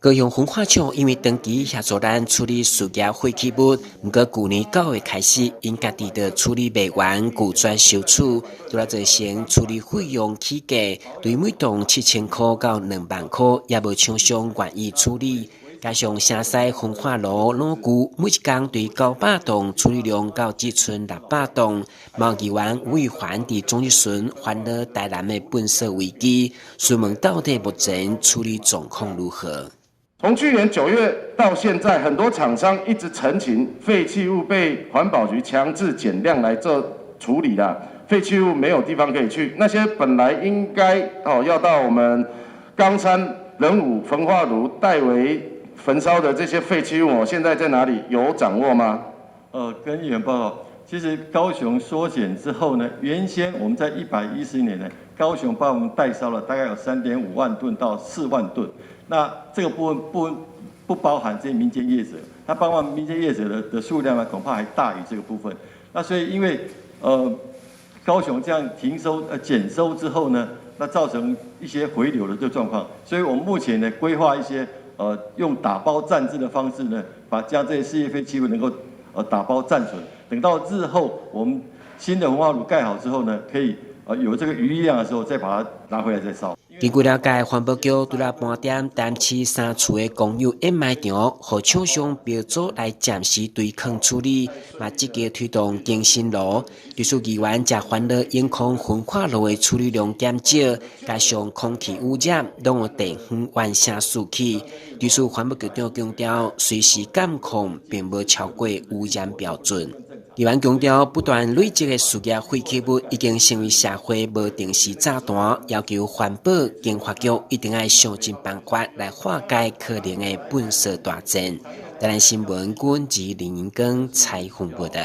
高雄焚化厂因为长期协助咱处理塑胶废弃物，不过去年9月开始，因家己的处理未完，拒绝收处，除了造成处理费用起价，对每吨7000块到2万块，也无厂商愿意处理。加上城西焚化炉老旧，每一工对900吨处理量到只剩600吨，贸议员魏环伫总日巡烦恼台南的粪扫危机，询问到底目前处理状况如何？从去年9月到现在，很多厂商一直陈情，废弃物被环保局强制减量来做处理啦，废弃物没有地方可以去。那些本来应该要到我们冈山仁武焚化炉代为焚烧的这些废弃物，现在在哪里？有掌握吗？跟议员报告，其实高雄缩减之后呢，原先我们在110年呢，高雄帮我们代烧了大概有3.5万吨到4万吨。那这个部分不包含这些民间业者，他帮忙民间业者的数量呢，恐怕还大于这个部分。那所以因为高雄这样减收之后呢，那造成一些回流的这个状况，所以我们目前呢规划一些用打包暂置的方式呢，将这些事业废弃物能够打包暂存，等到日后我们新的焚化炉盖好之后呢，可以有这个余力量的时候再把它拿回来再烧。根据了解，环保局除了盘点单市3处的公有掩埋场，和厂商标组来暂时对坑处理，嘛积极推动更新炉。律师议员也烦恼烟空焚化炉的处理量减少，加上空气污染，拢有地方原声四起。律师环保局长强调，随时监控，并无超过污染标准。议员强调，不断累积的塑胶废弃物已经成为社会无定时炸弹，要求环保经发局一定要想尽办法来化解可能的粪扫大战。台南新闻，阮及林银根采访报道。